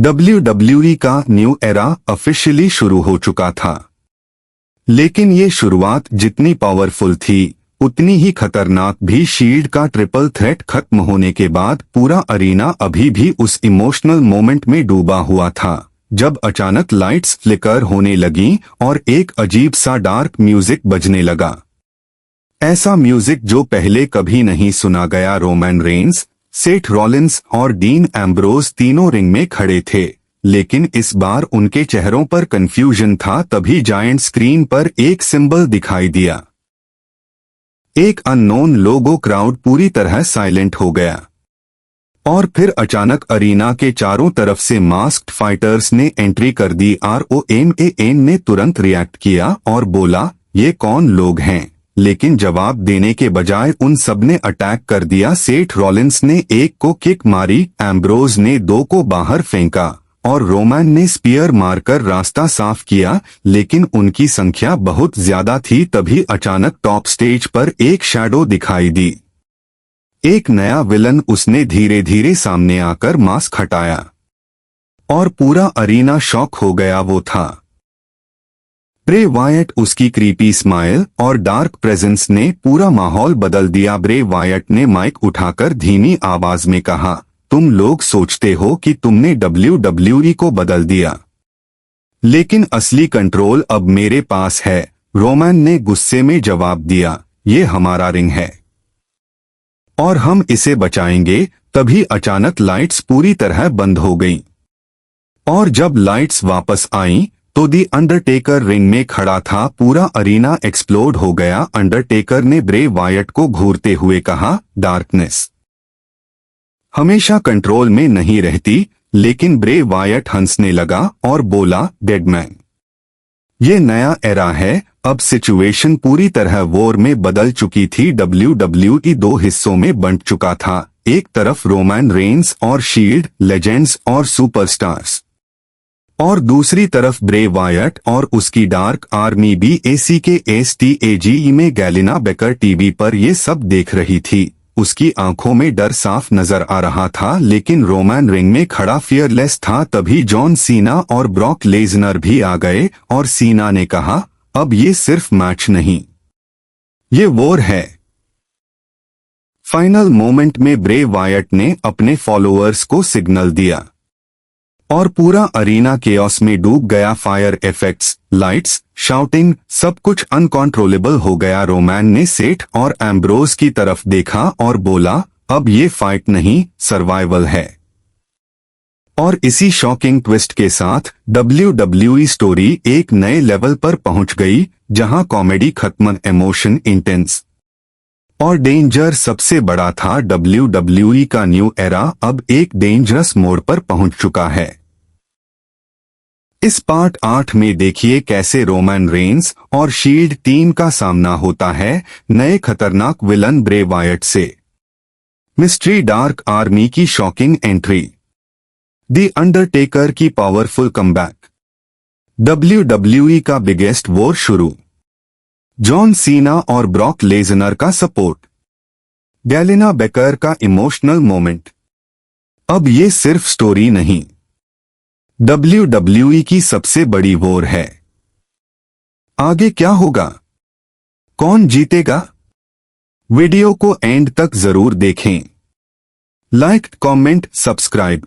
WWE का new era officially शुरू हो चुका था, लेकिन ये शुरुआत जितनी पावरफुल थी उतनी ही खतरनाक भी। शील्ड का ट्रिपल थ्रेट खत्म होने के बाद पूरा अरीना अभी भी उस इमोशनल मोमेंट में डूबा हुआ था, जब अचानक लाइट्स फ्लिकर होने लगीं और एक अजीब सा डार्क म्यूजिक बजने लगा। ऐसा म्यूजिक जो पहले कभी नहीं सुना गया। रोमन रेंस, सेथ रॉलिंस और डीन एम्ब्रोज तीनों रिंग में खड़े थे, लेकिन इस बार उनके चेहरों पर कंफ्यूजन था। तभी जायंट स्क्रीन पर एक सिंबल दिखाई दिया, एक अननोन लोगो। क्राउड पूरी तरह साइलेंट हो गया और फिर अचानक अरीना के चारों तरफ से मास्क्ड फाइटर्स ने एंट्री कर दी। ROMAN ने तुरंत रिएक्ट किया और बोला, ये कौन लोग हैं? लेकिन जवाब देने के बजाय उन सब ने अटैक कर दिया। सेथ रॉलिंस ने एक को किक मारी, एम्ब्रोज ने दो को बाहर फेंका और रोमन ने स्पीयर मारकर रास्ता साफ किया, लेकिन उनकी संख्या बहुत ज्यादा थी। तभी अचानक टॉप स्टेज पर एक शैडो दिखाई दी, एक नया विलन। उसने धीरे धीरे सामने आकर मास्क हटाया और पूरा अरीना शॉक हो गया। वो था ब्रे वायट। उसकी क्रीपी स्माइल और डार्क प्रेजेंस ने पूरा माहौल बदल दिया। ब्रे वायट ने माइक उठाकर धीमी आवाज में कहा, तुम लोग सोचते हो कि तुमने WWE को बदल दिया, लेकिन असली कंट्रोल अब मेरे पास है। रोमन ने गुस्से में जवाब दिया, ये हमारा रिंग है और हम इसे बचाएंगे। तभी अचानक लाइट्स पूरी तरह बंद हो गईं और जब लाइट्स वापस आईं तो दी अंडरटेकर रिंग में खड़ा था। पूरा अरीना एक्सप्लोड हो गया। अंडरटेकर ने ब्रे वायट को घूरते हुए कहा, डार्कनेस हमेशा कंट्रोल में नहीं रहती। लेकिन ब्रे वायट हंसने लगा और बोला, डेडमैन, ये नया एरा है। अब सिचुएशन पूरी तरह वॉर में बदल चुकी थी। WWE दो हिस्सों में बंट चुका था, एक तरफ रोमन रेंस और शील्ड लेजेंड्स और सुपरस्टार्स, और दूसरी तरफ ब्रे वायट और उसकी डार्क आर्मी। BACKSTAGE में गैलिना बेकर टीवी पर ये सब देख रही थी। उसकी आंखों में डर साफ नजर आ रहा था, लेकिन रोमन रिंग में खड़ा फियरलेस था। तभी जॉन सीना और ब्रॉक लेजनर भी आ गए और सीना ने कहा, अब ये सिर्फ मैच नहीं, ये वॉर है। फाइनल मोमेंट में ब्रे वायट ने अपने फॉलोअर्स को सिग्नल दिया और पूरा अरीना केओस में डूब गया। फायर इफेक्ट्स, लाइट्स, शाउटिंग, सब कुछ अनकंट्रोलेबल हो गया। रोमन ने सेठ और एम्ब्रोज की तरफ देखा और बोला, अब ये फाइट नहीं, सर्वाइवल है। और इसी शॉकिंग ट्विस्ट के साथ WWE स्टोरी एक नए लेवल पर पहुंच गई, जहां कॉमेडी खत्म, इमोशन इंटेंस और डेंजर सबसे बड़ा था। WWE का न्यू एरा अब एक डेंजरस मोड पर पहुंच चुका है। इस पार्ट 8 में देखिए कैसे रोमन रेंस और शील्ड टीम का सामना होता है नए खतरनाक विलन ब्रे वायट से। मिस्ट्री डार्क आर्मी की शॉकिंग एंट्री, दी अंडरटेकर की पावरफुल कमबैक, WWE का बिगेस्ट वॉर शुरू, जॉन सीना और ब्रॉक लेजनर का सपोर्ट, गैलिना बेकर का इमोशनल मोमेंट। अब ये सिर्फ स्टोरी नहीं, WWE की सबसे बड़ी वॉर है। आगे क्या होगा, कौन जीतेगा? वीडियो को एंड तक जरूर देखें। Like, comment, subscribe.